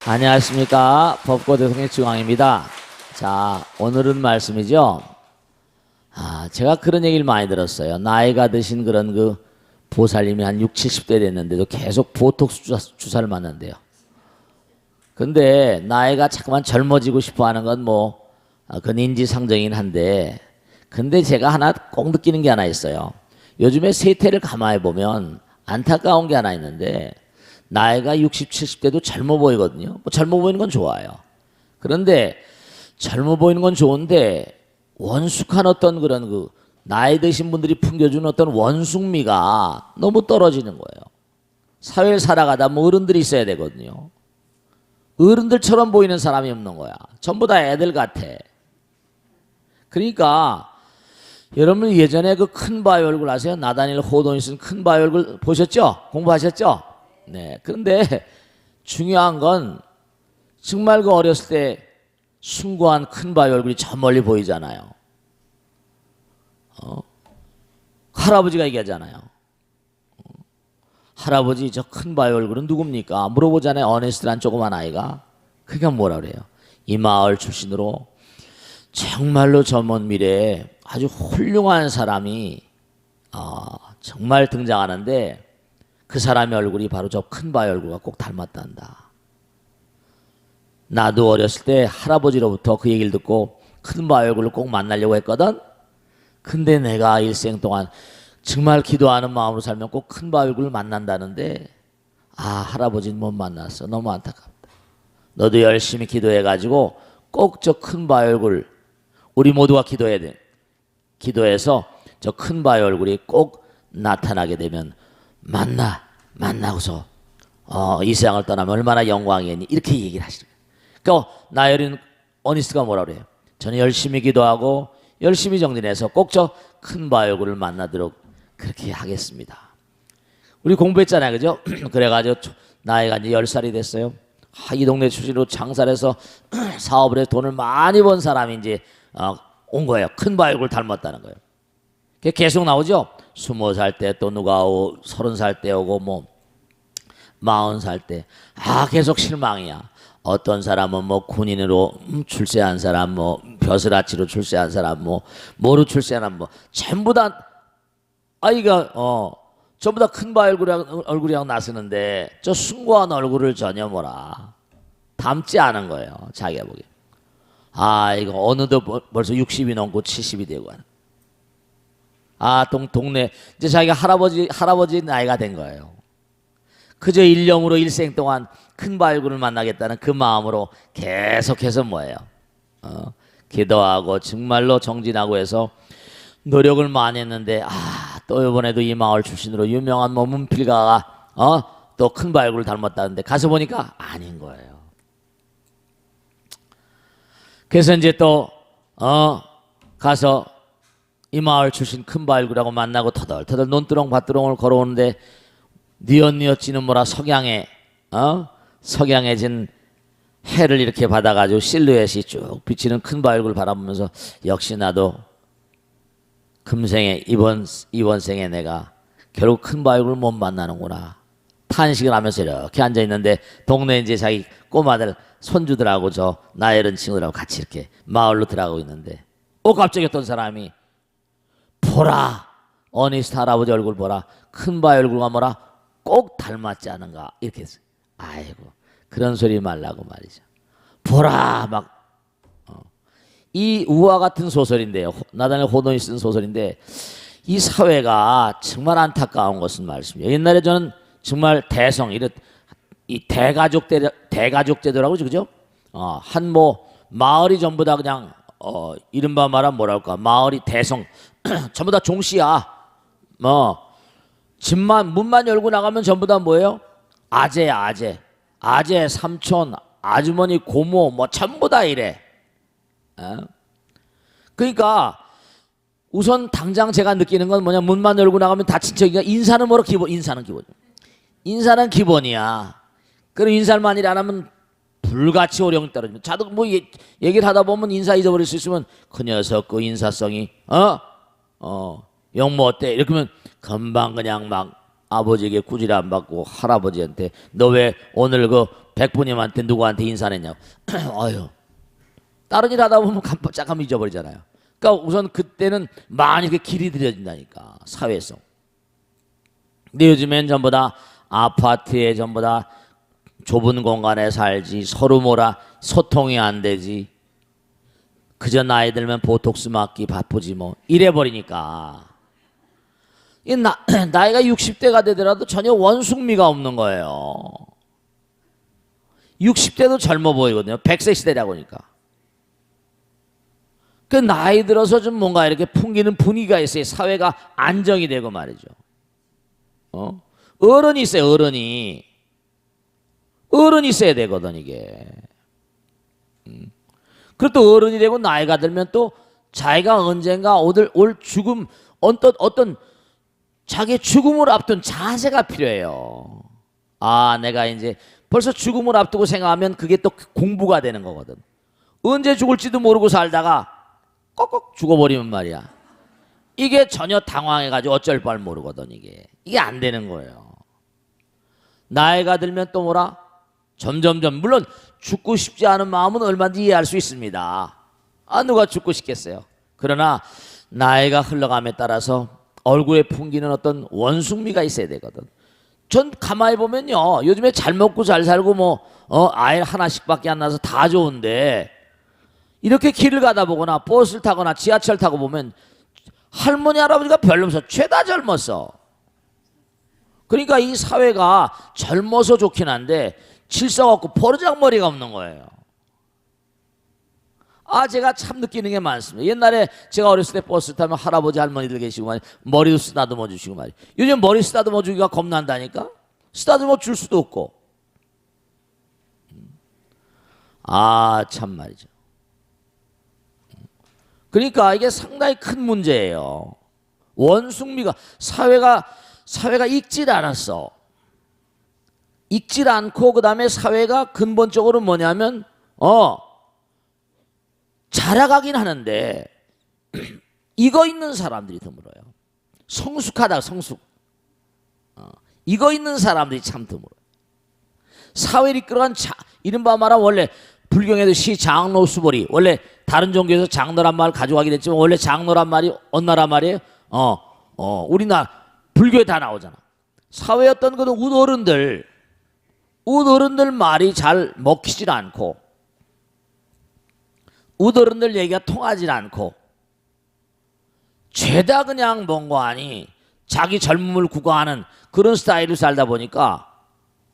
안녕하십니까. 법고대통령 중앙입니다. 자, 오늘은 말씀이죠. 제가 그런 얘기를 많이 들었어요. 나이가 드신 그런 그 보살님이 한 60, 70대 됐는데도 계속 보톡스 주사를 맞는데요. 근데 나이가 자꾸만 젊어지고 싶어 하는 건 그건 인지상정이긴 한데, 근데 제가 하나 꼭 느끼는 게 하나 있어요. 요즘에 세태를 가만히 보면 안타까운 게 하나 있는데, 나이가 60, 70대도 젊어 보이거든요. 젊어 보이는 건 좋아요. 그런데 젊어 보이는 건 좋은데 원숙한 어떤 그런 그 나이 드신 분들이 풍겨주는 어떤 원숙미가 너무 떨어지는 거예요. 사회를 살아가다 어른들이 있어야 되거든요. 어른들처럼 보이는 사람이 없는 거야. 전부 다 애들 같아. 그러니까 여러분 예전에 그 큰 바위 얼굴 아세요? 나다니엘 호돈이 쓴 큰 바위 얼굴 보셨죠? 공부하셨죠? 네. 그런데 중요한 건 정말 그 어렸을 때 숭고한 큰 바위 얼굴이 저 멀리 보이잖아요. 할아버지가 얘기하잖아요. 할아버지 저 큰 바위 얼굴은 누굽니까? 물어보잖아요. 어네스트란 조그만 아이가. 그러니까 뭐라 그래요? 이 마을 출신으로 정말로 저 먼 미래에 아주 훌륭한 사람이 정말 등장하는데 그 사람의 얼굴이 바로 저 큰 바위 얼굴과 꼭 닮았단다. 나도 어렸을 때 할아버지로부터 그 얘기를 듣고 큰 바위 얼굴을 꼭 만나려고 했거든. 근데 내가 일생 동안 정말 기도하는 마음으로 살면 꼭 큰 바위 얼굴을 만난다는데 할아버지는 못 만났어. 너무 안타깝다. 너도 열심히 기도해가지고 꼭 저 큰 바위 얼굴 우리 모두가 기도해야 돼. 기도해서 저 큰 바위 얼굴이 꼭 나타나게 되면 만나고서 이 세상을 떠나면 얼마나 영광이니 이렇게 얘기를 하시는 거예요. 그러니까 나열인 어니스트가 뭐라 그래요? 저는 열심히 기도하고 열심히 정진해서 꼭 저 큰 바위 얼굴을 만나도록 그렇게 하겠습니다. 우리 공부했잖아요, 그죠? 그래가지고 나이가 이제 10살이 됐어요. 이 동네 출신으로 장사를 해서 사업을 해서 돈을 많이 번 사람이 이제 온 거예요. 큰 바위 얼굴 닮았다는 거예요. 그게 계속 나오죠. 20살 때 또 누가 30살 때 오고 40살 때 계속 실망이야. 어떤 사람은 군인으로 출세한 사람, 벼슬아치로 출세한 사람, 뭐로 출세한 전부 다 아이가 전부 다 큰 바위 얼굴이랑 나서는데 저 숭고한 얼굴을 전혀 닮지 않은 거예요. 자기가 보기에. 이거 어느덧 벌써 60이 넘고 70이 되고 하는. 동네 이제 자기가 할아버지 나이가 된 거예요. 그저 일념으로 일생 동안 큰 바위 얼굴을 만나겠다는 그 마음으로 계속해서 기도하고 정말로 정진하고 해서 노력을 많이 했는데 또 이번에도 이 마을 출신으로 유명한 문필가가 또 큰 바위 얼굴을 닮았다는데 가서 보니까 아닌 거예요. 그래서 이제 또 가서 이 마을 출신 큰 바위 얼굴하고 만나고 터덜터덜 논두렁 밭두렁을 걸어오는데 뉘엿뉘엿 지는 석양에 진 해를 이렇게 받아가지고 실루엣이 쭉 비치는 큰 바위 얼굴을 바라보면서 역시 나도 금생에 이번 생에 내가 결국 큰 바위 얼굴을 못 만나는구나 탄식을 하면서 이렇게 앉아 있는데 동네 이제 자기 꼬마들 손주들하고 저 나이른 친구들하고 같이 이렇게 마을로 들어가고 있는데 갑자기 어떤 사람이 보라 어니스트 할아버지 얼굴 보라 큰 바위 얼굴과 꼭 닮았지 않은가 이렇게 했어요. 아이고 그런 소리 말라고 말이죠. 보라 이 우화 같은 소설인데요. 나다니엘 호돈이 쓴 소설인데 이 사회가 정말 안타까운 것은 말씀이에요. 옛날에 저는 정말 이 대가족 제도라고 그죠? 한 마을이 전부 다 그냥 이른바 말하면 뭐랄까 마을이 대성 전부 다 종씨야. 집만 문만 열고 나가면 전부 다 뭐예요? 아재야 아재 삼촌 아주머니 고모 전부 다 이래. 그러니까 우선 당장 제가 느끼는 건 문만 열고 나가면 다 친척이니까 인사는 인사는 기본이야. 그럼 인사만 안 하면 불같이 어려움이 떨어집니다. 자도 얘기를 하다 보면 인사 잊어버릴 수 있으면 그 녀석 그 인사성이 영모 어때 이렇게 하면 금방 그냥 아버지에게 꾸지리 안 받고 할아버지한테 너 왜 오늘 그 백부님한테 누구한테 인사했냐고. 아유, 다른 일 하다 보면 깜짝깜 잊어버리잖아요. 그러니까 우선 그때는 많이 그 길이 들여진다니까, 사회성. 근데 요즘엔 전부 다 아파트에 전부 다 좁은 공간에 살지, 서로 뭐라 소통이 안 되지, 그저 나이 들면 보톡스 맞기 바쁘지 뭐 이래 버리니까 나이가 60대가 되더라도 전혀 원숭미가 없는 거예요. 60대도 젊어 보이거든요. 100세 시대라고 하니까. 그 나이 들어서 좀 뭔가 이렇게 풍기는 분위기가 있어야 사회가 안정이 되고 말이죠. 어른이 있어요. 어른이 있어야 되거든 이게. 그리고 또 어른이 되고 나이가 들면 또 자기가 언젠가 올 죽음, 어떤 자기 죽음을 앞둔 자세가 필요해요. 아, 내가 이제 벌써 죽음을 앞두고 생각하면 그게 또 공부가 되는 거거든. 언제 죽을지도 모르고 살다가 꺽꺽 죽어버리면 말이야, 이게 전혀 당황해가지고 어쩔 바를 모르거든. 이게 안 되는 거예요. 나이가 들면 또 뭐라, 점점점, 물론 죽고 싶지 않은 마음은 얼마든지 이해할 수 있습니다. 아, 누가 죽고 싶겠어요. 그러나 나이가 흘러감에 따라서 얼굴에 풍기는 어떤 원숭미가 있어야 되거든. 전 가만히 보면요, 요즘에 잘 먹고 잘 살고 뭐 아이 하나씩밖에 안 나서 다 좋은데, 이렇게 길을 가다 보거나 버스를 타거나 지하철 타고 보면 할머니 할아버지가 별로 없어. 죄다 젊었어. 그러니까 이 사회가 젊어서 좋긴 한데 질서가 없고 버르장머리가 없는 거예요. 아, 제가 참 느끼는 게 많습니다. 옛날에 제가 어렸을 때 버스 타면 할아버지 할머니들 계시고 말이야, 머리도 쓰다듬어 주시고 말이야. 요즘 머리 쓰다듬어 주기가 겁난다니까. 쓰다듬어 줄 수도 없고. 아, 참 말이죠. 그러니까 이게 상당히 큰 문제예요. 원숭미가, 사회가 익질 않았어. 익질 않고, 그 다음에 사회가 근본적으로 뭐냐면 자라가긴 하는데 이거 있는 사람들이 드물어요. 성숙하다, 성숙. 이거 있는 사람들이 참 드물어요. 사회를 이끌어간 이른바 말하면 원래 불경에도 시 장로 수보리, 원래 다른 종교에서 장로란 말을 가져가긴 했지만 원래 장로란 말이 어느 나라 말이에요? 우리나라 불교에 다 나오잖아. 사회 어떤 그런 웃어른들 말이 잘 먹히질 않고, 웃어른들 얘기가 통하질 않고, 죄다 그냥 뭔가 아니 자기 젊음을 구가하는 그런 스타일로 살다 보니까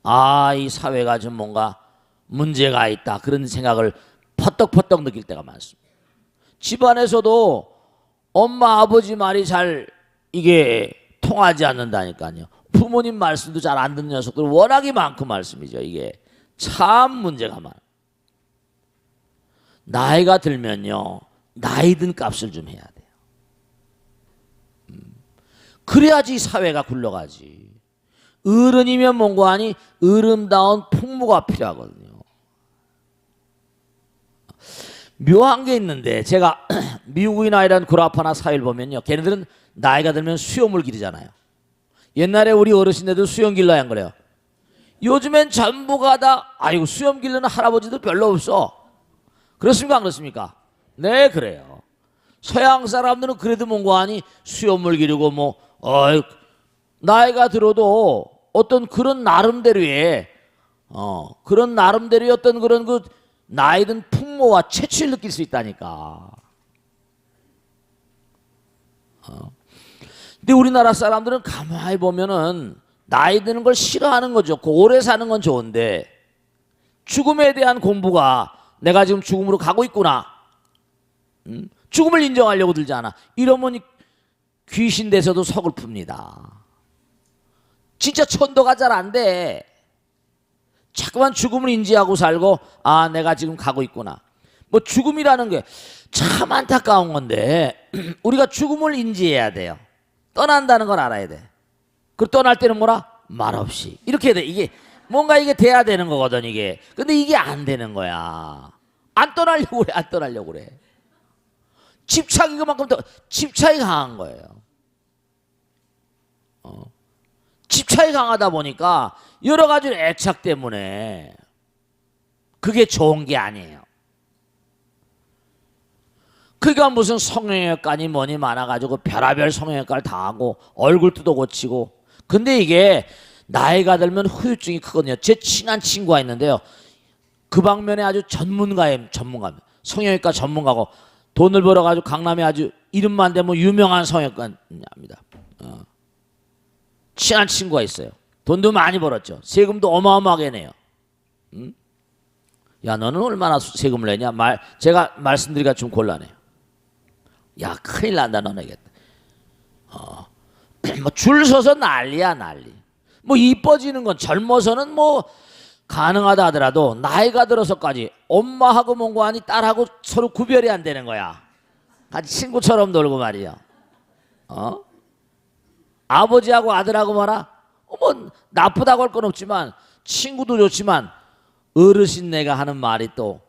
아, 이 사회가 좀 뭔가 문제가 있다, 그런 생각을 퍼떡퍼떡 느낄 때가 많습니다. 집안에서도 엄마 아버지 말이 잘 이게 통하지 않는다니까요. 부모님 말씀도 잘 안 듣는 녀석들 워낙이 많고 말씀이죠. 이게 참 문제가 많아요. 나이가 들면요, 나이 든 값을 좀 해야 돼요. 그래야지 사회가 굴러가지. 어른이면 뭔가 아니 어른다운 풍무가 필요하거든요. 묘한 게 있는데, 제가 미국이나 이런 구라파나 사회를 보면요, 걔네들은 나이가 들면 수염을 기르잖아요. 옛날에 우리 어르신들도 수염 길러야 한 거래요. 요즘엔 전부가 다 아이고 수염 기르는 할아버지도 별로 없어. 그렇습니까, 안 그렇습니까? 네, 그래요. 서양 사람들은 그래도 뭔가 아니 수염을 기르고 뭐 나이가 들어도 어떤 그런 나름대로의 어떤 그런 그 나이든 풍모와 채취를 느낄 수 있다니까. 근데 우리나라 사람들은 가만히 보면은 나이 드는 걸 싫어하는 거 좋고 오래 사는 건 좋은데, 죽음에 대한 공부가 내가 지금 죽음으로 가고 있구나, 죽음을 인정하려고 들지 않아. 이러면 귀신 돼서도 서글픕니다. 진짜 천도가 잘 안 돼. 자꾸만 죽음을 인지하고 살고, 아, 내가 지금 가고 있구나. 뭐 죽음이라는 게 참 안타까운 건데 우리가 죽음을 인지해야 돼요. 떠난다는 걸 알아야 돼. 그 떠날 때는 뭐라? 말없이 이렇게 돼. 이게 뭔가 이게 돼야 되는 거거든 이게. 근데 이게 안 되는 거야. 안 떠나려고 그래. 집착이 그만큼 더 집착이 강한 거예요. 집착이 강하다 보니까 여러 가지 애착 때문에 그게 좋은 게 아니에요. 그러니까 무슨 성형외과니 뭐니 많아가지고 별의별 성형외과를 다 하고 얼굴도 고치고. 근데 이게 나이가 들면 후유증이 크거든요. 제 친한 친구가 있는데요. 그 방면에 아주 전문가입니다. 성형외과 전문가고 돈을 벌어가지고 강남에 아주 이름만 대면 유명한 성형외과입니다. 친한 친구가 있어요. 돈도 많이 벌었죠. 세금도 어마어마하게 내요. 야, 너는 얼마나 세금을 내냐? 제가 말씀드리기가 좀 곤란해요. 야, 큰일 난다 너네겠다. 뭐 줄 서서 난리야 난리. 뭐 이뻐지는 건 젊어서는 뭐 가능하다 하더라도 나이가 들어서까지 엄마하고 뭔가하니 딸하고 서로 구별이 안 되는 거야. 같이 친구처럼 놀고 말이야. 아버지하고 아들하고 뭐라? 뭐 나쁘다고 할 건 없지만 친구도 좋지만 어르신네가 하는 말이 또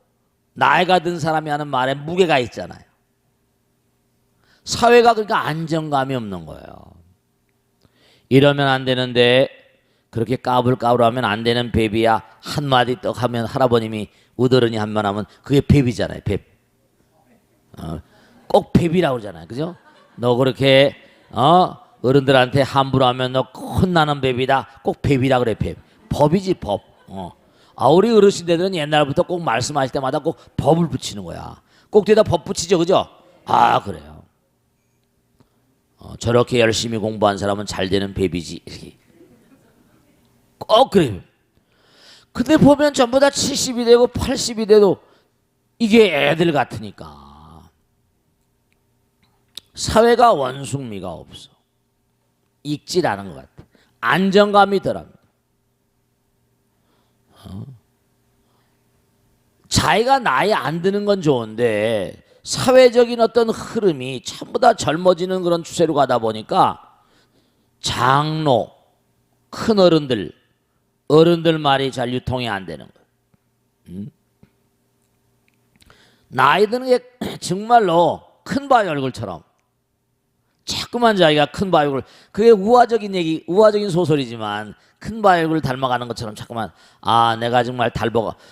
나이가 든 사람이 하는 말에 무게가 있잖아요. 사회가 그러니까 안정감이 없는 거예요. 이러면 안 되는데 그렇게 까불까불하면 안 되는 베비야. 한마디 떡 하면 할아버님이 우더러니 한번 하면 그게 베비잖아요. 베비. 꼭 베비라고 그러잖아요. 그죠? 너 그렇게 어른들한테 함부로 하면 너 혼나는 베비다. 꼭 베비라 그래. 베비. 법이지 법. 우리 어르신들은 옛날부터 꼭 말씀하실 때마다 꼭 법을 붙이는 거야. 꼭 뒤에다 법 붙이죠. 그죠? 그래요. 저렇게 열심히 공부한 사람은 잘 되는 베비지. 이렇게. 꼭 그래요. 근데 보면 전부 다 70이 되고 80이 돼도 이게 애들 같으니까 사회가 원숭미가 없어. 익질 않은 것 같아. 안정감이 덜합니다. 자기가 나이 안 드는 건 좋은데 사회적인 어떤 흐름이 전부 다 젊어지는 그런 추세로 가다 보니까 장로, 큰 어른들 말이 잘 유통이 안 되는 거예요. 나이 드는 게 정말로 큰 바위 얼굴처럼 자꾸만 자기가 큰 바위 얼굴, 그게 우화적인 얘기, 우화적인 소설이지만 큰 바위 얼굴을 닮아가는 것처럼 자꾸만 내가 정말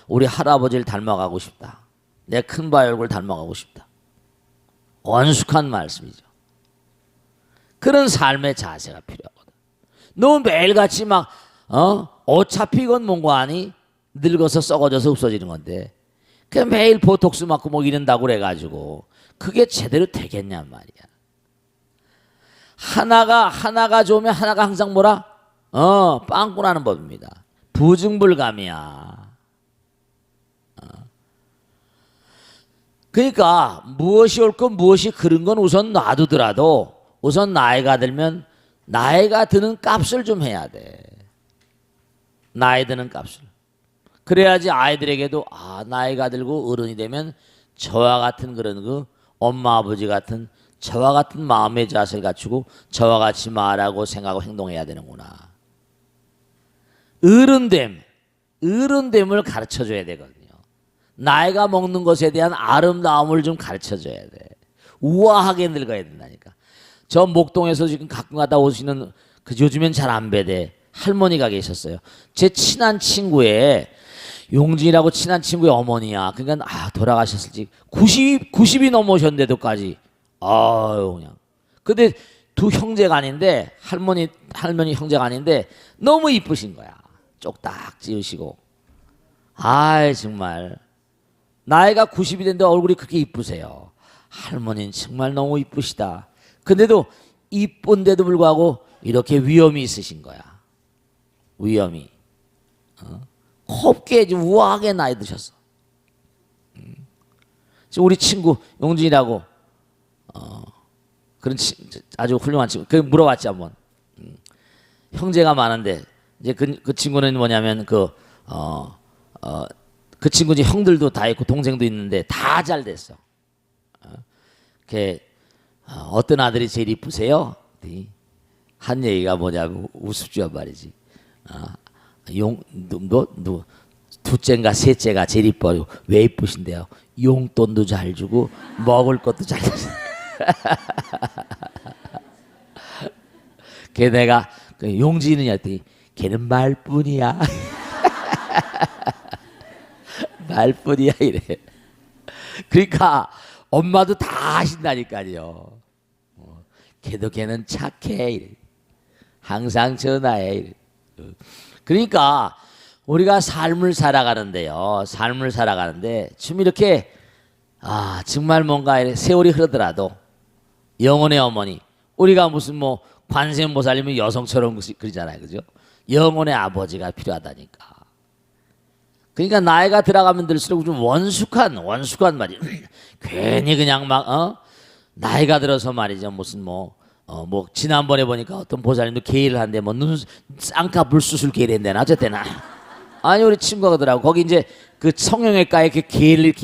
우리 할아버지를 닮아가고 싶다. 내 큰 바위 얼굴 닮아가고 싶다. 원숙한 말씀이죠. 그런 삶의 자세가 필요하거든. 너 매일같이 막 어차피 이건 뭔가 아니 늙어서 썩어져서 없어지는 건데 그 매일 보톡스 맞고 뭐 이런다고 그래가지고 그게 제대로 되겠냔 말이야. 하나가 좋으면 하나가 항상 뭐라? 빵꾸나는 법입니다. 부증불감이야. 그러니까 무엇이 옳고 무엇이 그른 건 우선 놔두더라도 우선 나이가 들면 나이가 드는 값을 좀 해야 돼. 나이 드는 값을. 그래야지 아이들에게도 나이가 들고 어른이 되면 저와 같은 그런 그 엄마 아버지 같은 저와 같은 마음의 자세를 갖추고 저와 같이 말하고 생각하고 행동해야 되는구나. 어른됨을 가르쳐줘야 되거든요. 나이가 먹는 것에 대한 아름다움을 좀 가르쳐줘야 돼. 우아하게 늙어야 된다니까. 저 목동에서 지금 가끔 가다 오시는 요즘엔 잘 안 뵈대 할머니가 계셨어요. 제 친한 친구의 용진이라고 친한 친구의 어머니야. 그러니까 돌아가셨을지 90이 넘으셨는데도까지 그냥. 근데 두 형제가 아닌데 할머니 형제가 아닌데 너무 이쁘신 거야. 쪽딱 지으시고. 정말 나이가 90이 됐는데 얼굴이 그렇게 이쁘세요. 할머니는 정말 너무 이쁘시다. 근데도 이쁜데도 불구하고 이렇게 위험이 있으신 거야. 위험이. 곱게 우아하게 나이 드셨어. 우리 친구 용진이라고 그런 아주 훌륭한 친구. 그 물어봤지 한번. 형제가 많은데 이제 그 친구는 뭐냐면 그 친구 이제 형들도 다 있고 동생도 있는데 다 잘 됐어. 어떤 아들이 제일 이쁘세요? 한 얘기가 뭐냐고 우습죠 말이지. 너 둘째인가 셋째가 제일 이뻐요. 왜 이쁘신데요? 용돈도 잘 주고 먹을 것도 잘 주고. 걔 내가 그 용진이는 했더니 걔는 말뿐이야. 말뿐이야 이래. 그러니까 엄마도 다 하신다니까요. 걔는 착해 이래. 항상 전화해 이래. 그러니까 우리가 삶을 살아가는데요. 삶을 살아가는데 좀 이렇게 정말 뭔가 세월이 흐르더라도 영혼의 어머니, 우리가 무슨 뭐 관세음보살님은 여성처럼 그러잖아요, 그죠? 영혼의 아버지가 필요하다니까. 그러니까 나이가 들어가면 들수록 좀 원숙한 말이. 괜히 그냥 막 나이가 들어서 말이죠. 무슨 뭐 지난번에 보니까 어떤 보살님도 개의를 한데 뭐 눈 쌍꺼풀 수술 개의를 했대나 어쨌대나. 아니 우리 친구가 더라고 거기 이제 그 성형외과에 이렇게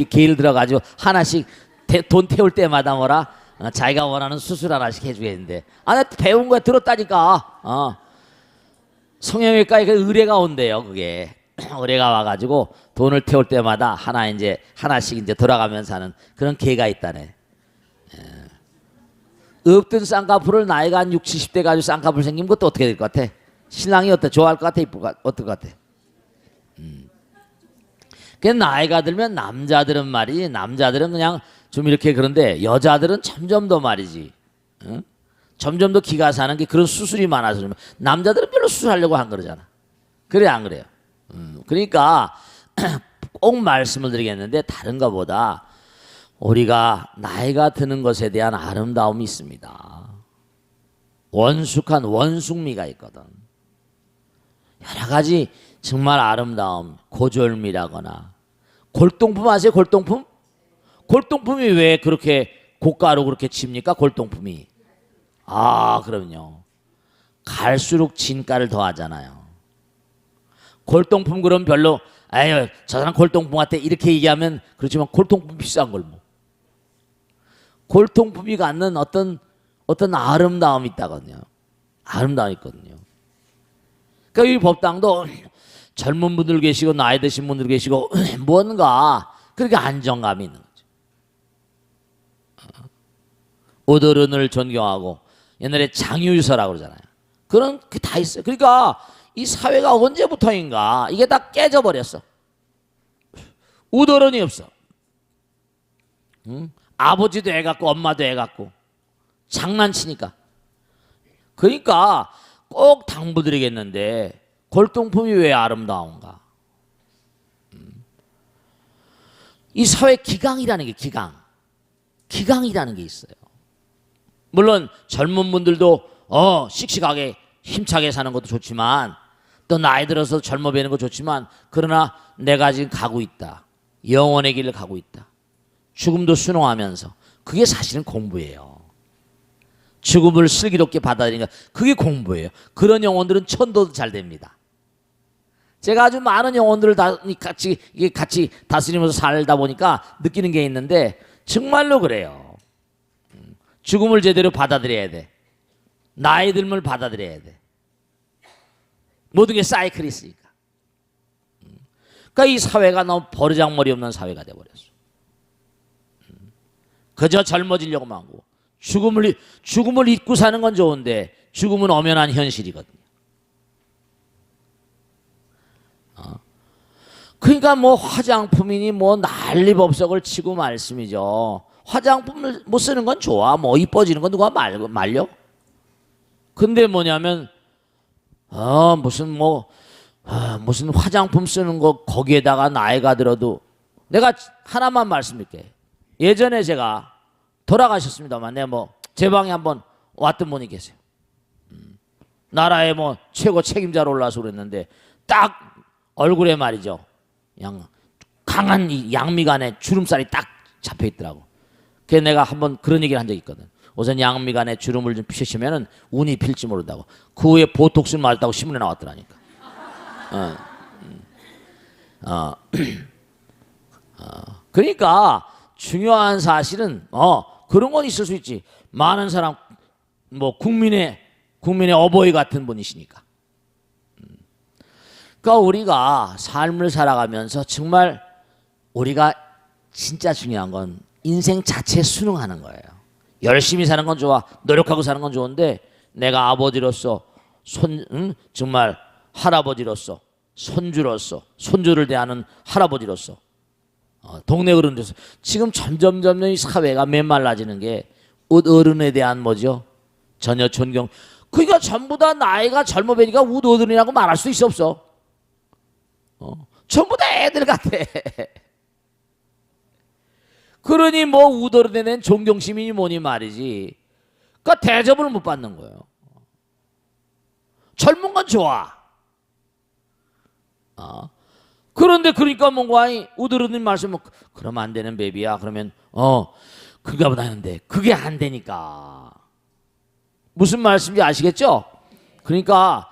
개의를 들어가지고 하나씩 돈 태울 때마다 뭐라 자기가 원하는 수술 하나씩 해주겠는데 나 배운 거 들었다니까. 성형외과에 그 의뢰가 온대요. 그게 의뢰가 와가지고 돈을 태울 때마다 하나씩 이제 돌아가면서 하는 그런 개가 있다네. 없던 쌍꺼풀을 나이가 한 60, 70대 가지고 쌍꺼풀 생기면 그것도 어떻게 될 것 같아? 신랑이 좋아할 것 같아? 어떨 것 같아? 그 나이가 들면 남자들은 그냥 좀 이렇게 그런데 여자들은 점점 더 말이지. 점점 더 기가 사는 게 그런 수술이 많아서 남자들은 별로 수술하려고 안 그러잖아. 그래 안 그래요? 그러니까 꼭 말씀을 드리겠는데 다른 것보다 우리가 나이가 드는 것에 대한 아름다움이 있습니다. 원숙한 원숙미가 있거든. 여러 가지 정말 아름다움, 고절미라거나 골동품 아세요? 골동품? 골동품이 왜 그렇게 고가로 그렇게 칩니까? 골동품이. 그럼요. 갈수록 진가를 더하잖아요. 골동품 그럼 별로 저 사람 골동품 같아 이렇게 얘기하면 그렇지만 골동품 비싼 걸 뭐. 골동품이 갖는 어떤 아름다움이 있다거든요. 아름다움이 있거든요. 그러니까 이 법당도 젊은 분들 계시고 나이 드신 분들 계시고 뭔가 그렇게 안정감이 있는 거죠. 어른을 존경하고 옛날에 장유유서라고 그러잖아요. 그런 게 다 있어요. 그러니까 이 사회가 언제부터인가 이게 다 깨져버렸어. 우더런이 없어. 아버지도 애 같고 엄마도 애 같고 장난치니까. 그러니까 꼭 당부드리겠는데 골동품이 왜 아름다운가? 이 사회 기강이라는 게 기강이라는 게 있어요. 물론 젊은 분들도 씩씩하게 힘차게 사는 것도 좋지만 또 나이 들어서 젊어 보이는 거 좋지만 그러나 내가 지금 가고 있다. 영원의 길을 가고 있다. 죽음도 순응하면서 그게 사실은 공부예요. 죽음을 슬기롭게 받아들이니까 그게 공부예요. 그런 영혼들은 천도도 잘 됩니다. 제가 아주 많은 영혼들을 같이 다스리면서 살다 보니까 느끼는 게 있는데 정말로 그래요. 죽음을 제대로 받아들여야 돼. 나이 들면 받아들여야 돼. 모든 게 사이클이 있으니까. 그러니까 이 사회가 너무 버르장머리 없는 사회가 돼버렸어. 그저 젊어지려고만 하고 죽음을 잊고 사는 건 좋은데 죽음은 엄연한 현실이거든요. 그러니까 뭐 화장품이니 뭐 난리법석을 치고 말씀이죠. 화장품을 못 쓰는 건 좋아. 뭐 이뻐지는 건 누가 말려? 근데 뭐냐면 무슨 화장품 쓰는 거 거기에다가 나이가 들어도 내가 하나만 말씀드릴게. 예전에 제가 돌아가셨습니다만 제 방에 한번 왔던 분이 계세요. 나라의 뭐 최고 책임자로 올라서 그랬는데 딱 얼굴에 말이죠. 강한 이 양미간에 주름살이 딱 잡혀 있더라고. 그래서 내가 한번 그런 얘기를 한 적이 있거든. 우선 양미간에 주름을 좀 피시면은 운이 필지 모른다고. 그 후에 보톡스 맞았다고 신문에 나왔더라니까. 그러니까 중요한 사실은 그런 건 있을 수 있지. 많은 사람 뭐 국민의 어버이 같은 분이시니까. 그러니까 우리가 삶을 살아가면서 정말 우리가 진짜 중요한 건 인생 자체에 순응하는 거예요. 열심히 사는 건 좋아. 노력하고 사는 건 좋은데 내가 아버지로서 정말 할아버지로서 손주로서 손주를 대하는 할아버지로서 동네 어른들에서 지금 점점 이 사회가 메말라지는 게 어른에 대한 뭐죠? 전혀 존경. 그러니까 전부 다 나이가 젊어 보니까 어른이라고 말할 수 있어 없어? 전부 다 애들 같아. 그러니 뭐 어른에 대한 존경심이니 뭐니 말이지. 그러니까 대접을 못 받는 거예요. 젊은 건 좋아. 그런데 그러니까 뭔가 우드르님 말씀은 그러면 안 되는 베비야. 그러면 그가 보다 하는데 그게 안 되니까. 무슨 말씀인지 아시겠죠? 그러니까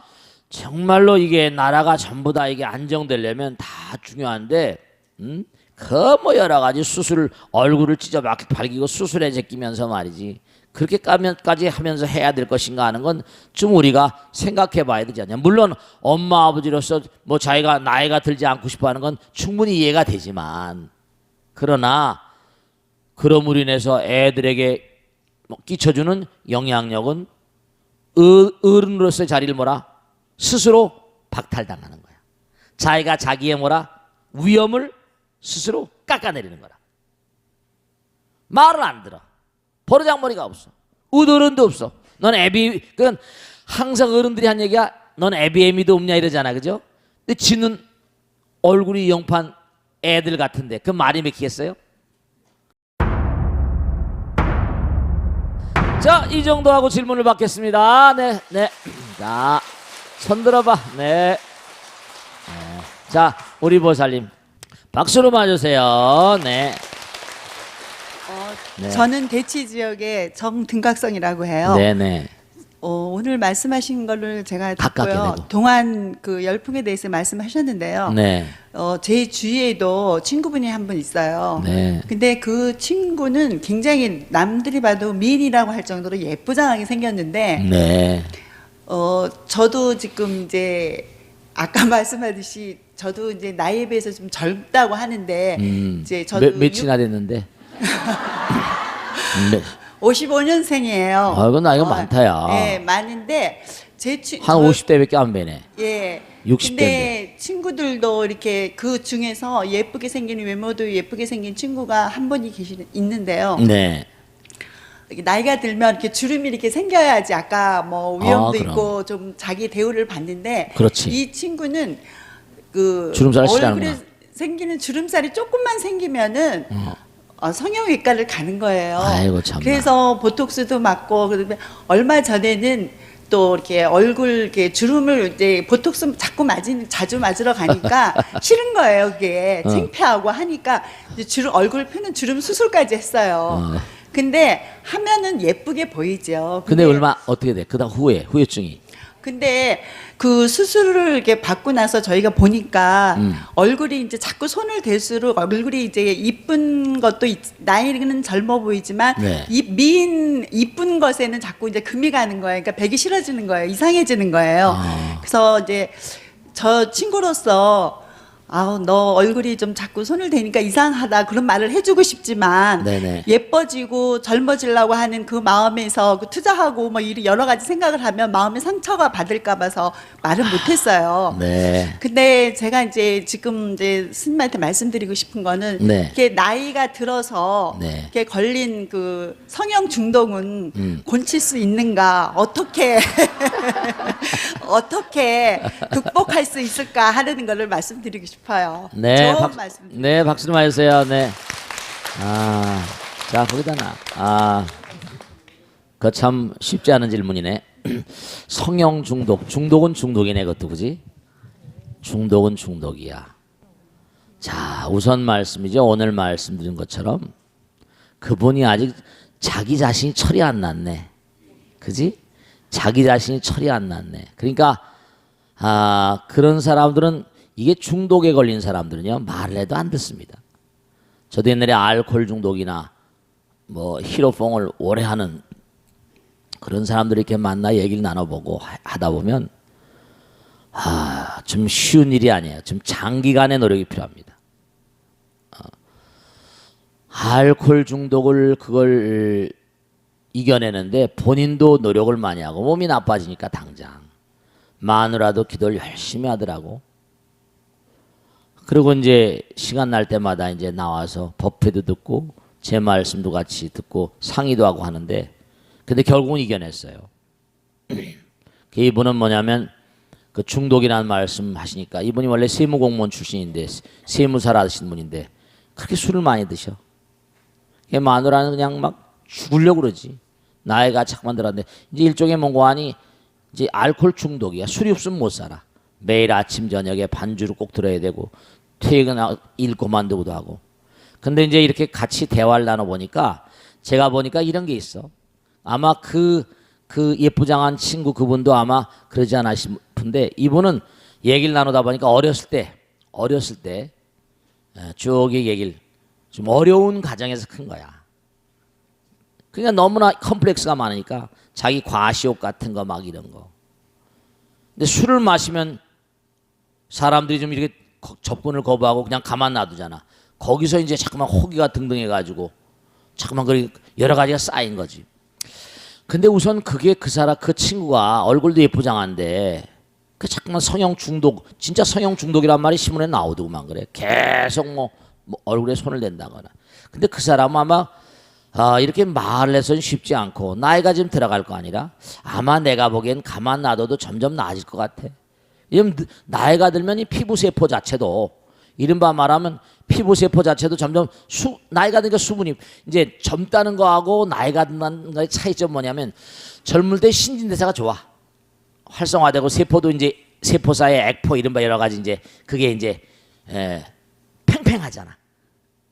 정말로 이게 나라가 전부 다 이게 안정되려면 다 중요한데 그 뭐 여러 가지 수술 얼굴을 찢어 밝히고 수술에 제끼면서 말이지. 그렇게까지 하면서 해야 될 것인가 하는 건 좀 우리가 생각해 봐야 되지 않냐. 물론 엄마 아버지로서 뭐 자기가 나이가 들지 않고 싶어 하는 건 충분히 이해가 되지만 그러나 그럼으로 인해서 애들에게 끼쳐주는 영향력은 어른으로서의 자리를 뭐라? 스스로 박탈당하는 거야. 자기가 자기의 뭐라? 위험을 스스로 깎아내리는 거라. 말을 안 들어. 버르장머리가 없어. 어른도 없어. 넌 그건 항상 어른들이 한 얘기야. 넌 애비애미도 없냐 이러잖아, 그죠? 근데 지는 얼굴이 영판 애들 같은데 그 말이 맥히겠어요? 자, 이 정도 하고 질문을 받겠습니다. 네. 자, 손 들어봐. 네. 자, 우리 보살님 박수로 맞으세요. 네. 네. 저는 대치 지역의 정등각성이라고 해요. 네네. 오늘 말씀하신 거를 제가 가깝게 듣고요. 되고. 동안 그 열풍에 대해서 말씀하셨는데요. 네. 제 주위에도 친구분이 한 분 있어요. 네. 근데 그 친구는 굉장히 남들이 봐도 미인이라고 할 정도로 예쁘장하게 생겼는데, 네. 저도 지금 이제 아까 말씀하듯이 저도 이제 나이에 비해서 좀 젊다고 하는데, 이제 저도 몇이나 됐는데? 네. 55년생이에요. 아이고 나이가 많다 야. 네, 많은데 한 50대밖에 안 되네. 예. 60대인데. 근데 친구들도 이렇게 그 중에서 예쁘게 생긴 외모도 예쁘게 생긴 친구가 한 분이 있는데요. 네. 나이가 들면 이렇게 주름이 이렇게 생겨야지 아까 뭐 위험도 그럼. 있고 좀 자기 대우를 받는데 그렇지. 이 친구는 그 주름살을 얼굴에 싫어하는구나. 생기는 주름살이 조금만 생기면은 성형외과를 가는 거예요. 아이고, 참나. 그래서 보톡스도 맞고 그다음에 얼마 전에는 또 이렇게 얼굴 이렇게 주름을 이제 보톡스 자주 맞으러 가니까 싫은 거예요. 그게 창피하고 하니까 이제 얼굴 펴는 주름 수술까지 했어요. 근데 하면은 예쁘게 보이죠. 근데 얼마 어떻게 돼? 그다음 후유증이. 근데 그 수술을 이렇게 받고 나서 저희가 보니까 얼굴이 이제 자꾸 손을 댈수록 얼굴이 이제 이쁜 것도 나이는 젊어 보이지만 네. 이쁜 것에는 자꾸 이제 금이 가는 거예요. 그러니까 배기 싫어지는 거예요. 이상해지는 거예요. 그래서 이제 저 친구로서 너 얼굴이 좀 자꾸 손을 대니까 이상하다 그런 말을 해주고 싶지만 네네. 예뻐지고 젊어지려고 하는 그 마음에서 그 투자하고 뭐 여러 가지 생각을 하면 마음에 상처가 받을까 봐서 말을 못했어요. 네. 근데 제가 이제 지금 이제 스님한테 말씀드리고 싶은 거는 네. 이게 나이가 들어서 네. 이렇게 걸린 그 성형 중독은 고칠 수 있는가 어떻게 어떻게 극복할 수 있을까 하는 거를 말씀드리고 싶어요. 네. 좋은 말씀. 네, 박수를 많이 주세요. 네. 자, 거기다 그 참 쉽지 않은 질문이네. 성형 중독은 중독이네, 그것도 그지? 중독은 중독이야. 자, 우선 말씀이죠. 오늘 말씀드린 것처럼 그분이 아직 자기 자신이 철이 안 났네. 그지? 자기 자신이 철이 안 났네. 그러니까 그런 사람들은 이게 중독에 걸린 사람들은요 말을 해도 안 듣습니다. 저도 옛날에 알코올 중독이나 뭐 히로뽕을 오래 하는 그런 사람들 이렇게 만나 얘기를 나눠보고 하다 보면 좀 쉬운 일이 아니에요. 좀 장기간의 노력이 필요합니다. 알코올 중독을 그걸 이겨내는데 본인도 노력을 많이 하고 몸이 나빠지니까 당장 마누라도 기도를 열심히 하더라고. 그리고 이제 시간 날 때마다 이제 나와서 법회도 듣고 제 말씀도 같이 듣고 상의도 하고 하는데, 근데 결국은 이겨냈어요. 이분은 뭐냐면 그 중독이라는 말씀 하시니까, 이분이 원래 세무공무원 출신인데 세무사를 하시는 분인데 그렇게 술을 많이 드셔. 마누라는 그냥 막 죽으려고 그러지. 나이가 자꾸만 들었는데 이제 일종의 뭔가하니 이제 알코올 중독이야. 술이 없으면 못 살아. 매일 아침 저녁에 반주를 꼭 들어야 되고 퇴근 일 그만두고도 하고. 근데 이제 이렇게 같이 대화를 나눠 보니까 제가 보니까 이런 게 있어. 아마 그 예쁘장한 친구 그분도 아마 그러지 않아 싶은데, 이분은 얘기를 나누다 보니까 어렸을 때 쭉 얘기를 좀 어려운 가정에서 큰 거야. 그러니까 너무나 컴플렉스가 많으니까 자기 과시욕 같은 거 막 이런 거. 근데 술을 마시면 사람들이 좀 이렇게 접근을 거부하고 그냥 가만 놔두잖아. 거기서 이제 자꾸만 호기가 등등해가지고 자꾸만 여러 가지가 쌓인 거지. 근데 우선 그게 그 친구가 얼굴도 예쁘장한데 그 자꾸만 성형 중독, 진짜 성형 중독이란 말이 신문에 나오더구만. 그래. 계속 뭐 얼굴에 손을 댄다거나. 근데 그 사람은 아마 이렇게 말을 해서는 쉽지 않고 나이가 좀 들어갈 거 아니라 아마 내가 보기엔 가만 놔둬도 점점 나아질 것 같아. 왜냐면 나이가 들면 이 피부세포 자체도, 이른바 말하면 피부세포 자체도 점점 나이가 드니까 수분이 이제 젊다는 거하고 나이가 든다는 거의 차이점 뭐냐면, 젊을 때 신진대사가 좋아. 활성화되고 세포도 이제 세포사의 액포 이른바 여러 가지 이제 그게 이제 팽팽하잖아.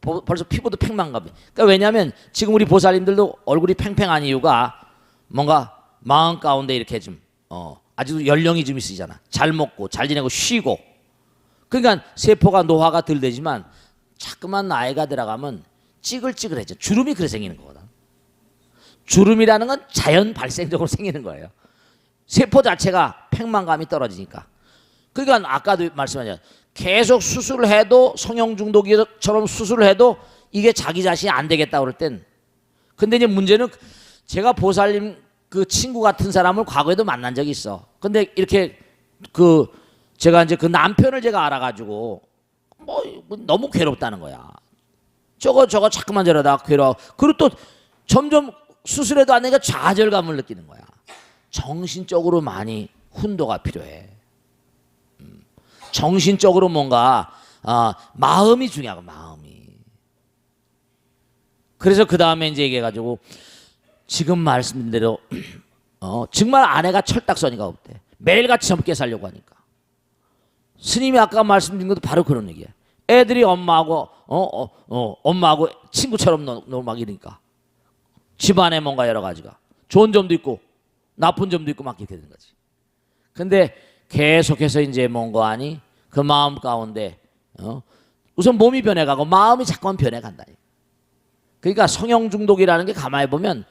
벌써 피부도 팽만감이. 그러니까 왜냐하면 지금 우리 보살님들도 얼굴이 팽팽한 이유가 뭔가 마음 가운데 이렇게 좀 아직도 연령이 좀 있으잖아. 잘 먹고 잘 지내고 쉬고. 그러니까 세포가 노화가 덜 되지만 자꾸만 나이가 들어가면 찌글찌글해져. 주름이 그래 생기는 거거든. 주름이라는 건 자연 발생적으로 생기는 거예요. 세포 자체가 팽만감이 떨어지니까. 그러니까 아까도 말씀하셨죠. 계속 수술을 해도 성형 중독처럼 수술을 해도 이게 자기 자신이 안 되겠다 그럴 땐. 근데 이제 문제는 제가 보살님 그 친구 같은 사람을 과거에도 만난 적이 있어. 근데 이렇게 제가 이제 그 남편을 제가 알아가지고 뭐 너무 괴롭다는 거야. 저거 자꾸만 저러다 괴로워. 그리고 또 점점 수술해도 안 되니까 좌절감을 느끼는 거야. 정신적으로 많이 훈도가 필요해. 정신적으로 뭔가 마음이 중요하고, 마음이. 그래서 그 다음에 이제 얘기해가지고 지금 말씀드린 대로 정말 아내가 철딱서니가 없대. 매일같이 젊게 살려고 하니까. 스님이 아까 말씀드린 것도 바로 그런 얘기야. 애들이 엄마하고 엄마하고 친구처럼 막 이러니까 집안에 뭔가 여러 가지가 좋은 점도 있고 나쁜 점도 있고 막 이렇게 되는 거지. 근데 계속해서 이제 뭔가 하니 그 마음 가운데 우선 몸이 변해가고 마음이 자꾸만 변해간다. 그러니까 성형 중독이라는 게 가만히 보면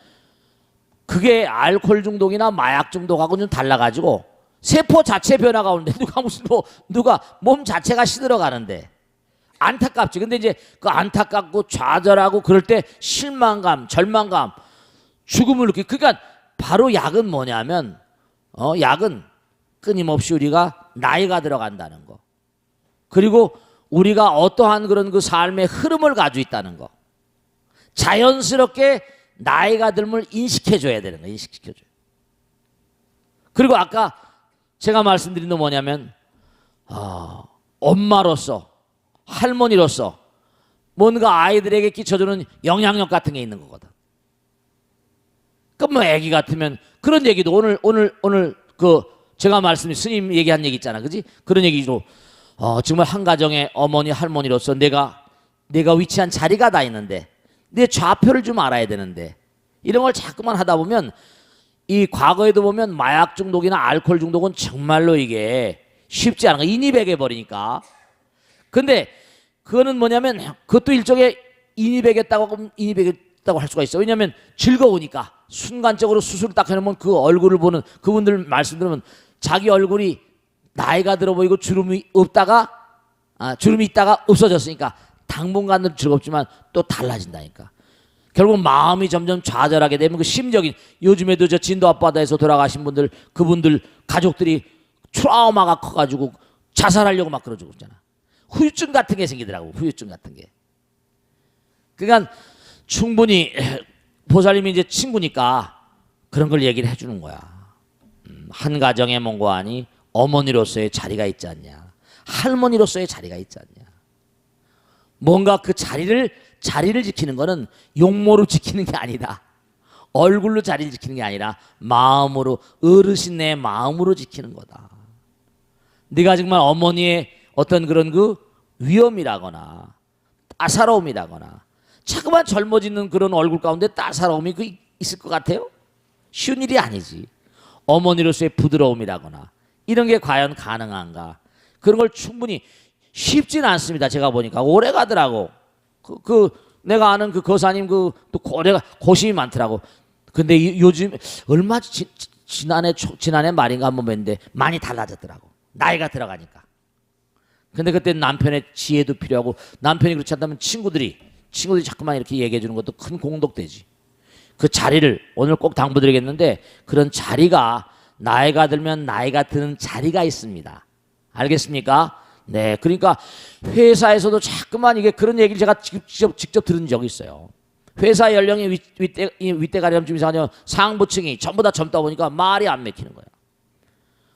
그게 알코올 중독이나 마약 중독하고 좀 달라가지고 세포 자체 변화가 오는데 누가 몸 자체가 시들어가는데 안타깝지. 근데 이제 그 안타깝고 좌절하고 그럴 때 실망감, 절망감, 죽음을 느끼고. 그러니까 바로 약은 뭐냐면 약은 끊임없이 우리가 나이가 들어간다는 거. 그리고 우리가 어떠한 그런 그 삶의 흐름을 가지고 있다는 거. 자연스럽게 나이가 들면 인식해줘야 되는 거. 인식시켜줘요. 그리고 아까 제가 말씀드린 건 뭐냐면 엄마로서 할머니로서 뭔가 아이들에게 끼쳐주는 영향력 같은 게 있는 거거든. 그럼 뭐 애기 같으면 그런 얘기도 오늘 그 제가 말씀드린 스님 얘기한 얘기 있잖아, 그지? 그런 얘기로 정말 한 가정의 어머니 할머니로서 내가 위치한 자리가 다 있는데 내 좌표를 좀 알아야 되는데 이런 걸 자꾸만 하다 보면 이 과거에도 보면 마약 중독이나 알코올 중독은 정말로 이게 쉽지 않은 거. 인이백해 버리니까. 근데 그거는 뭐냐면 그것도 일종의 인이백했다고 할 수가 있어. 왜냐하면 즐거우니까. 순간적으로 수술을 딱 해놓으면 그 얼굴을 보는 그분들 말씀 들으면 자기 얼굴이 나이가 들어 보이고 주름이 있다가 없어졌으니까 당분간은 즐겁지만 또 달라진다니까. 결국 마음이 점점 좌절하게 되면 그 심적인, 요즘에도 저 진도 앞바다에서 돌아가신 분들, 그분들 가족들이 트라우마가 커가지고 자살하려고 막 그러고 있잖아. 후유증 같은 게 생기더라고. 후유증 같은 게. 그러니까 충분히 보살님이 이제 친구니까 그런 걸 얘기를 해주는 거야. 한 가정의 몽고하니 어머니로서의 자리가 있지 않냐. 할머니로서의 자리가 있지 않냐. 뭔가 그 자리를 지키는 거는 용모로 지키는 게 아니다. 얼굴로 자리를 지키는 게 아니라 마음으로, 어르신 내 마음으로 지키는 거다. 네가 정말 어머니의 어떤 그런 그 위험이라거나 따사로움이라거나 자꾸만 젊어지는 그런 얼굴 가운데 따사로움이 그 있을 것 같아요? 쉬운 일이 아니지. 어머니로서의 부드러움이라거나 이런 게 과연 가능한가? 그런 걸 충분히 쉽지는 않습니다. 제가 보니까 오래 가더라고. 내가 아는 그 거사님 또 고심이 많더라고. 근데 요즘 얼마 지난해 말인가 한번 뵀는데 많이 달라졌더라고. 나이가 들어가니까. 근데 그때 남편의 지혜도 필요하고 남편이 그렇지 않다면 친구들이 자꾸만 이렇게 얘기해 주는 것도 큰 공덕되지. 그 자리를 오늘 꼭 당부드리겠는데 그런 자리가 나이가 들면 나이가 드는 자리가 있습니다. 알겠습니까? 네, 그러니까 회사에서도 자꾸만 이게 그런 얘기를 제가 직접 들은 적이 있어요. 회사 연령이 윗대가리라면 좀 이상하냐 상부층이 전부 다 젊다 보니까 말이 안 맥히는 거야.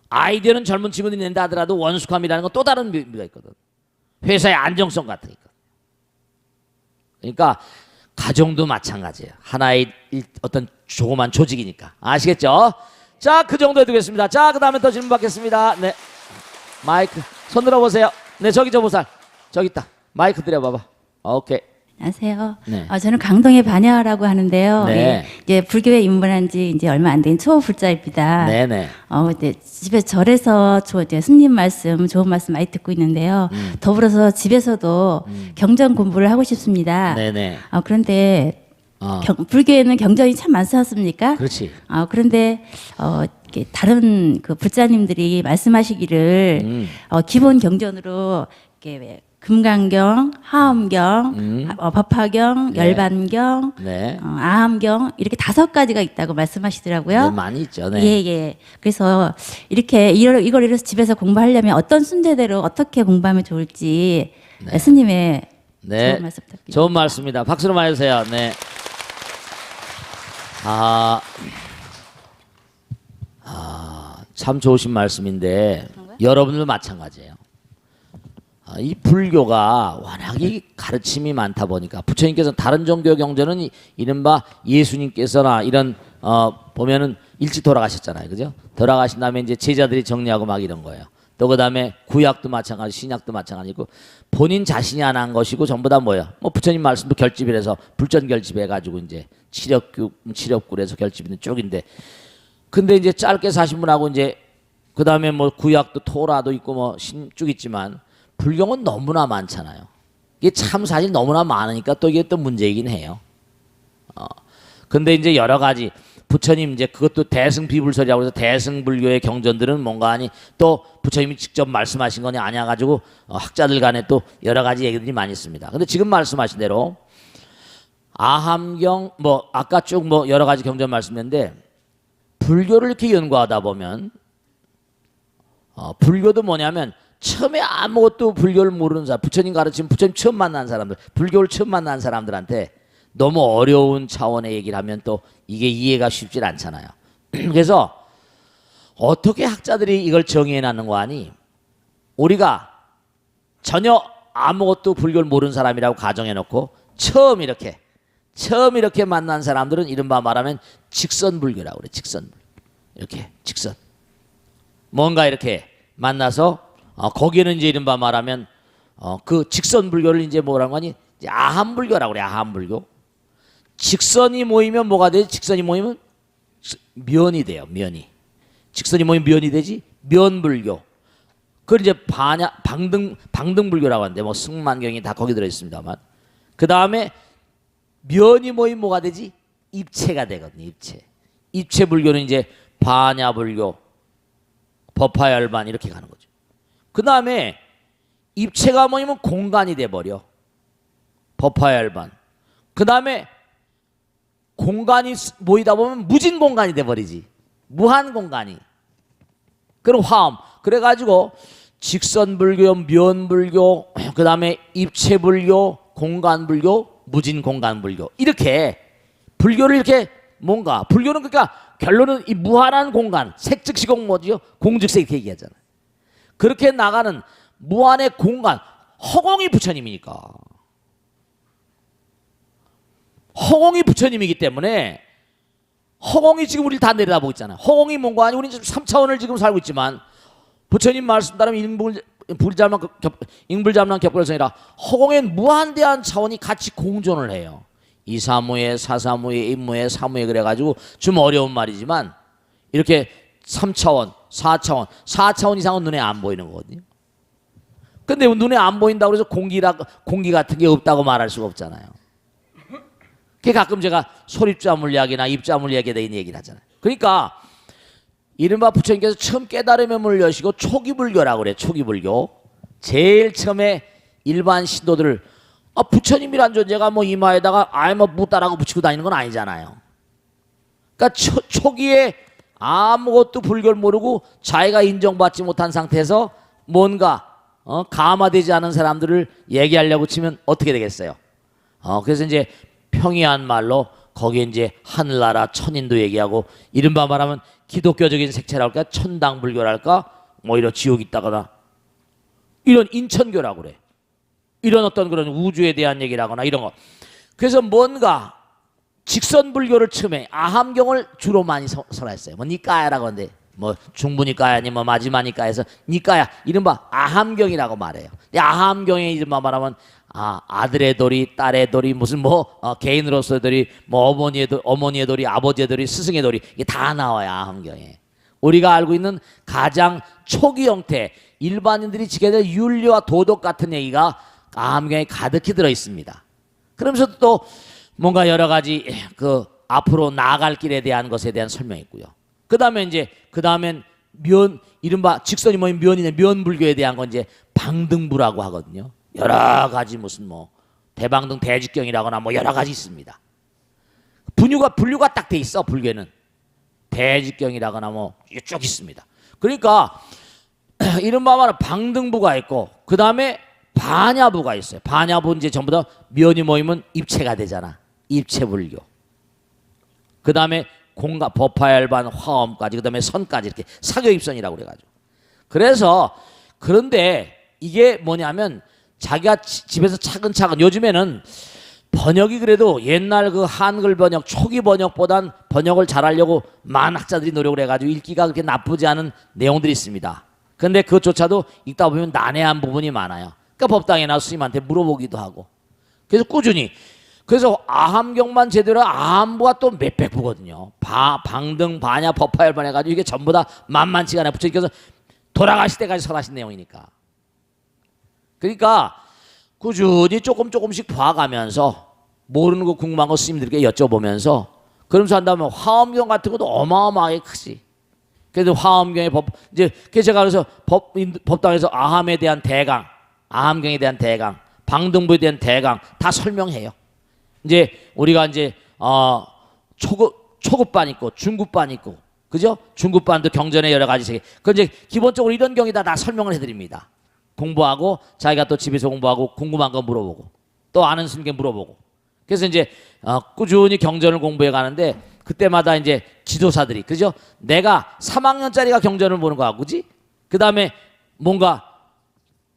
아이디어는 젊은 친구들이 낸다 하더라도 원숙함이라는 건 또 다른 의미가 있거든. 회사의 안정성 같으니까. 그러니까 가정도 마찬가지예요. 하나의 어떤 조그만 조직이니까. 아시겠죠? 자, 그 정도에 두겠습니다. 자, 그 다음에 또 질문 받겠습니다. 네, 마이크 손 들어보세요. 네, 저기 저 보살 저기 있다. 마이크 드려봐봐. 오케이. 안녕하세요. 네. 저는 강동의 반야라고 하는데요. 네. 예, 이제 불교에 입문한 지 이제 얼마 안 된 초불자입니다. 네네. 이제 집에 절에서 이제 스님 말씀, 좋은 말씀 많이 듣고 있는데요. 더불어서 집에서도 경전 공부를 하고 싶습니다. 네네. 그런데 불교에는 경전이 참 많지 않습니까? 그렇지. 그런데 이렇게 다른 그 불자님들이 말씀하시기를 기본 경전으로 이렇게 왜 금강경, 하엄경, 법화경, 네. 열반경, 네. 아함경 이렇게 5가지가 있다고 말씀하시더라고요. 네, 많이 있죠. 네. 예. 그래서 이렇게 이걸 이래서 집에서 공부하려면 어떤 순서대로 어떻게 공부하면 좋을지 네. 스님의 네. 좋은 말씀 부탁드립니다. 좋은 말씀입니다. 박수로 많이 주세요. 네. 참 좋으신 말씀인데 여러분들 마찬가지예요. 이 불교가 워낙에 가르침이 많다 보니까 부처님께서 다른 종교의 경전은 이른바 예수님께서나 이런 보면은 일찍 돌아가셨잖아요, 그죠? 돌아가신 다음에 이제 제자들이 정리하고 막 이런 거예요. 또 그 다음에 구약도 마찬가지, 신약도 마찬가지고 본인 자신이 안 한 것이고 전부 다 뭐야? 뭐 부처님 말씀도 결집이라서 불전 결집해가지고 이제 칠협굴에서 결집있는 쪽인데, 근데 이제 짧게 사신 분하고 이제 그 다음에 뭐 구약도 토라도 있고 뭐 쭉 있지만. 불경은 너무나 많잖아요. 이게 참 사실 너무나 많으니까 또 이게 또 문제이긴 해요. 근데 이제 여러 가지 부처님 이제 그것도 대승비불설이라고 해서 대승불교의 경전들은 뭔가 하니 또 부처님이 직접 말씀하신 거니 아니야 가지고 학자들 간에 또 여러 가지 얘기들이 많이 있습니다. 근데 지금 말씀하신 대로 아함경 뭐 아까 쭉 뭐 여러 가지 경전 말씀했는데 불교를 이렇게 연구하다 보면 불교도 뭐냐면 처음에 아무것도 불교를 모르는 사람, 부처님 가르치면 부처님 처음 만난 사람들, 불교를 처음 만난 사람들한테 너무 어려운 차원의 얘기를 하면 또 이게 이해가 쉽지 않잖아요. 그래서 어떻게 학자들이 이걸 정의해 놨는 거 아니? 우리가 전혀 아무것도 불교를 모르는 사람이라고 가정해 놓고 처음 이렇게 만난 사람들은 이른바 말하면 직선불교라고 그래. 직선불교. 이렇게 직선. 뭔가 이렇게 만나서 거기에는 이제 이른바 말하면 그 직선 불교를 이제 뭐라는 거니? 이제 아함불교라고 그래. 아함불교. 직선이 모이면 뭐가 되지? 직선이 모이면 면이 돼요. 면이. 직선이 모이면 면이 되지? 면불교. 그걸 이제 방등불교라고 하는데 뭐 승만경이 다 거기 들어 있습니다만. 그 다음에 면이 모이면 뭐가 되지? 입체가 되거든요. 입체. 입체불교는 이제 반야불교, 법화열반 이렇게 가는 거죠. 그 다음에 입체가 모이면 공간이 돼버려. 법화열반. 그 다음에 공간이 모이다 보면 무진 공간이 돼버리지. 무한 공간이. 그럼 화엄. 그래가지고 직선불교, 면불교, 그 다음에 입체불교, 공간불교, 무진공간불교 이렇게 불교를 이렇게 뭔가 불교는 그러니까 결론은 이 무한한 공간 색즉시공 뭐지요? 공즉색 이렇게 얘기하잖아요. 그렇게 나가는 무한의 공간 허공이 부처님이니까 허공이 부처님이기 때문에 허공이 지금 우리를 다 내려다보고 있잖아요. 허공이 뭔가 아니 우리는 지금 3차원을 지금 살고 있지만 부처님 말씀 따르면 인불잡란 격불성이라 허공엔 무한대한 차원이 같이 공존을 해요. 이사무에 사사무에 임무에 사무에 그래가지고 좀 어려운 말이지만 이렇게 3차원 4차원 이상은 눈에 안 보이는 거거든요. 근데 눈에 안 보인다고 해서 공기 같은 게 없다고 말할 수가 없잖아요. 그게 가끔 제가 소립자 물리학이나 입자 물리학에 대한 얘기를 하잖아요. 그러니까 이른바 부처님께서 처음 깨달음의 문을 여시고 초기불교라고 그래요. 초기불교. 제일 처음에 일반 신도들을 부처님이란 존재가 뭐 이마에다가 뭐 무따라고 붙이고 다니는 건 아니잖아요. 그러니까 초기에 아무것도 불교를 모르고 자기가 인정받지 못한 상태에서 뭔가 감화되지 않은 사람들을 얘기하려고 치면 어떻게 되겠어요? 그래서 이제 평이한 말로 거기에 이제 하늘나라 천인도 얘기하고 이른바 말하면 기독교적인 색채랄까 천당불교랄까 뭐 이런 지옥이 있다거나 이런 인천교라고 그래. 이런 어떤 그런 우주에 대한 얘기라거나 이런 거. 그래서 뭔가 직선불교를 처음에 아함경을 주로 많이 설했어요. 뭐 니까야라고 하는데 뭐 중부니까야니 뭐 마지막니까야에서 니까야 이른바 아함경이라고 말해요. 아함경에 이른바 말하면 아들의 도리, 딸의 도리, 무슨 개인으로서의 도리, 어머니의 도리, 아버지의 도리, 스승의 도리 이게 다 나와요 아함경에. 우리가 알고 있는 가장 초기 형태 일반인들이 지켜야 될 윤리와 도덕 같은 얘기가 아함경에 가득히 들어 있습니다. 그러면서 또 뭔가 여러 가지 앞으로 나아갈 길에 대한 것에 대한 설명이 있고요. 그 다음엔 이른바 직선이 뭐인 면이네 면불교에 대한 건 이제 방등부라고 하거든요. 여러 가지 무슨 대방등 대직경이라거나 여러 가지 있습니다. 분류가 딱 돼 있어. 불교는 대직경이라거나 쭉 있습니다. 그러니까 이른바 말은 방등부가 있고 그 다음에 반야부가 있어요. 반야부 이제 전부 다 면이 모이면 입체가 되잖아. 입체불교. 그 다음에 공간 법화열반 화엄까지 그 다음에 선까지 이렇게 사교입선이라고 그래가지고. 그런데 이게 뭐냐면 자기가 집에서 차근차근 요즘에는 번역이 그래도 옛날 그 한글 번역 초기 번역보단 번역을 잘하려고 많은 학자들이 노력을 해가지고 읽기가 그렇게 나쁘지 않은 내용들이 있습니다. 그런데 그것조차도 읽다 보면 난해한 부분이 많아요. 그러니까 법당이나 스님한테 물어보기도 하고. 그래서 꾸준히 그래서 아함경만 제대로 아함부가 또 몇백 부거든요. 방등 반야 법화열반 해가지고 이게 전부 다 만만치가 않아요. 부처님께서 돌아가실 때까지 설하신 내용이니까. 그러니까 꾸준히 조금씩 봐가면서 모르는 거 궁금한 거 스님들께 여쭤보면서 그러면서 한다면 화엄경 같은 것도 어마어마하게 크지. 그래도 화엄경의 이제 제가 그래서 법당에서 아함에 대한 대강, 아함경에 대한 대강, 방등부에 대한 대강 다 설명해요. 이제 우리가 이제 초급반 있고 중급반 있고 그죠? 중급반도 경전에 여러 가지 그 이제 기본적으로 이런 경이다 다 설명을 해드립니다. 공부하고 자기가 또 집에서 공부하고 궁금한 거 물어보고 또 아는 스님께 물어보고 그래서 이제 꾸준히 경전을 공부해 가는데 그때마다 이제 지도사들이 그죠? 내가 3학년짜리가 경전을 보는 거하고 그지? 그 다음에 뭔가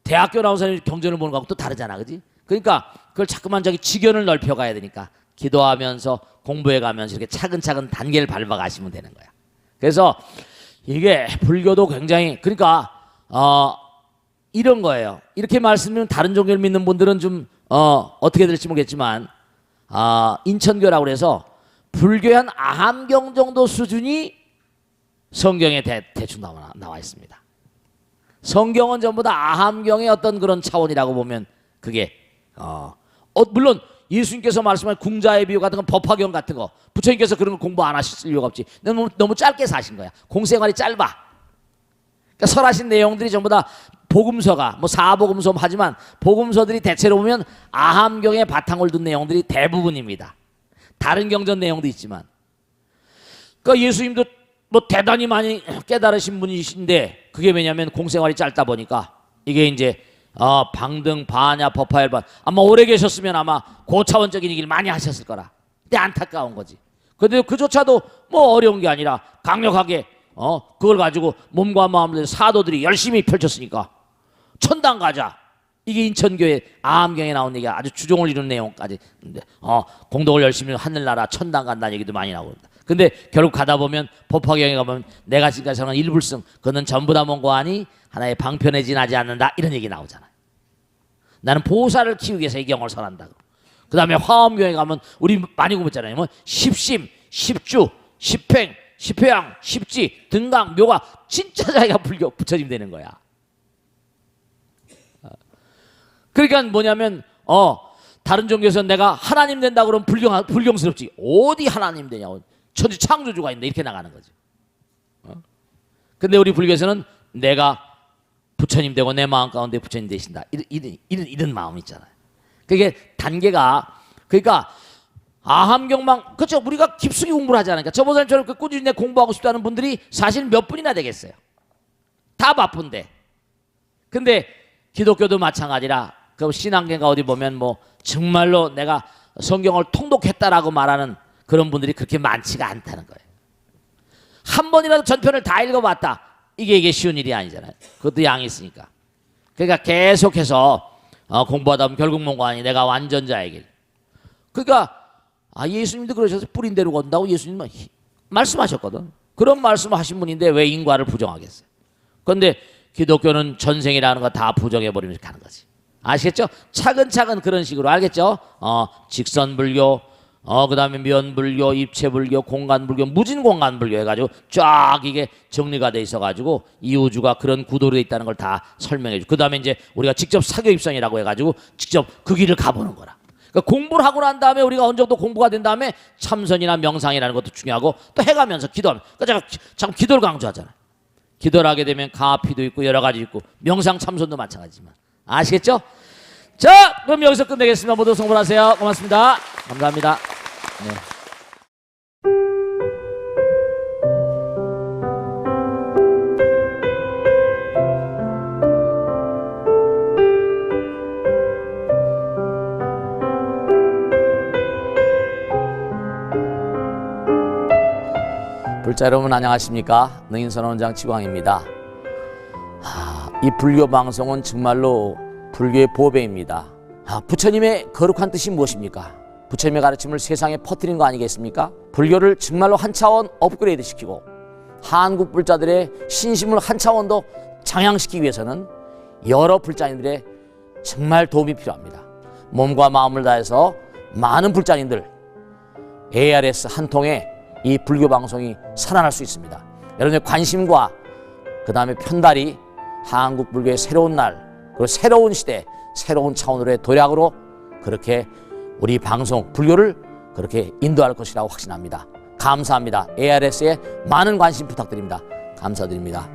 대학교 나온 사람이 경전을 보는 거하고 또 다르잖아 그지? 그러니까 그걸 자꾸만 자기 지견을 넓혀가야 되니까 기도하면서 공부해가면서 이렇게 차근차근 단계를 밟아가시면 되는 거야. 그래서 이게 불교도 굉장히 그러니까 이런 거예요. 이렇게 말씀드리면 다른 종교를 믿는 분들은 좀 어떻게 될지 모르겠지만 인천교라고 그래서 불교의 한 아함경 정도 수준이 성경에 대충 나와 있습니다. 성경은 전부 다 아함경의 어떤 그런 차원이라고 보면 그게 물론 예수님께서 말씀한 궁자의 비유 같은 건 법화경 같은 거 부처님께서 그런 거 공부 안 하실 이유가 없지. 너무 짧게 사신 거야. 공생활이 짧아. 그러니까 설하신 내용들이 전부 다 복음서가 사복음서 하지만 복음서들이 대체로 보면 아함경의 바탕을 둔 내용들이 대부분입니다. 다른 경전 내용도 있지만 그러니까 예수님도 뭐 대단히 많이 깨달으신 분이신데 그게 왜냐면 공생활이 짧다 보니까 이게 이제 방등, 반야, 법화열반 아마 오래 계셨으면 아마 고차원적인 얘기를 많이 하셨을 거라. 근데 안타까운 거지. 근데 그조차도 뭐 어려운 게 아니라 강력하게 그걸 가지고 몸과 마음을 사도들이 열심히 펼쳤으니까 천당 가자. 이게 인천교회 아함경에 나온 얘기가 아주 주종을 이루는 내용까지. 근데 공덕을 열심히 하늘나라 천당 간다는 얘기도 많이 나옵니다. 근데 결국 가다 보면 법화경에 가면 내가 지금까지 생각한 일불승 그는 전부 다 뭔고하니 하나의 방편에 지나지 않는다 이런 얘기 나오잖아요. 나는 보살을 키우기 위해서 이 경을 선한다. 그 다음에 화엄경에 가면 우리 많이 공부했잖아요. 뭐 십심, 십주, 십행, 십회양, 십지, 등강, 묘가 진짜 자기가 부처님 되는 거야. 그러니까 뭐냐면 다른 종교에서 내가 하나님 된다 그러면 불경스럽지. 어디 하나님 되냐고. 천지 창조주가 있는데 이렇게 나가는 거지. 근데 우리 불교에서는 내가 부처님 되고 내 마음 가운데 부처님 되신다. 이런 마음이 있잖아요. 그게 단계가 그러니까 아함경만 그렇죠. 우리가 깊숙이 공부를 하지 않으니까 저보다처럼 꾸준히 내 공부하고 싶다는 분들이 사실 몇 분이나 되겠어요. 다 바쁜데. 근데 기독교도 마찬가지라 그 신앙계가 어디 보면 뭐 정말로 내가 성경을 통독했다라고 말하는 그런 분들이 그렇게 많지가 않다는 거예요. 한 번이라도 전편을 다 읽어봤다. 이게 쉬운 일이 아니잖아요. 그것도 양이 있으니까. 그러니까 계속해서 공부하다 보면 결국 뭔가 아니 내가 완전자에게. 그러니까 예수님도 그러셔서 뿌린 대로 건다고 예수님은 말씀하셨거든. 그런 말씀을 하신 분인데 왜 인과를 부정하겠어요. 그런데 기독교는 전생이라는 거 다 부정해버리면서 가는 거지. 아시겠죠? 차근차근 그런 식으로 알겠죠? 직선불교, 그 다음에 면불교, 입체불교, 공간불교, 무진공간불교 해가지고 쫙 이게 정리가 돼 있어가지고 이 우주가 그런 구도로 돼 있다는 걸 다 설명해 주고 그 다음에 이제 우리가 직접 사교입선이라고 해가지고 직접 그 길을 가보는 거라. 그러니까 공부를 하고 난 다음에 우리가 어느 정도 공부가 된 다음에 참선이나 명상이라는 것도 중요하고 또 해가면서 기도하면 그러니까 제가 참 기도를 강조하잖아요. 기도를 하게 되면 가피도 있고 여러 가지 있고 명상 참선도 마찬가지지만 아시겠죠? 자, 그럼 여기서 끝내겠습니다. 모두 성불하세요. 고맙습니다. 감사합니다. 네. 불자 여러분 안녕하십니까? 능인선원장 지광입니다. 이 불교 방송은 정말로 불교의 보배입니다. 부처님의 거룩한 뜻이 무엇입니까? 부처님의 가르침을 세상에 퍼뜨린 거 아니겠습니까? 불교를 정말로 한 차원 업그레이드 시키고 한국 불자들의 신심을 한 차원 더 장양시키기 위해서는 여러 불자님들의 정말 도움이 필요합니다. 몸과 마음을 다해서 많은 불자님들 ARS 한 통에 이 불교 방송이 살아날 수 있습니다. 여러분의 관심과 그 다음에 편달이 한국 불교의 새로운 날 그리고 새로운 시대 새로운 차원으로의 도약으로 그렇게 우리 방송 불교를 그렇게 인도할 것이라고 확신합니다. 감사합니다. ARS에 많은 관심 부탁드립니다. 감사드립니다.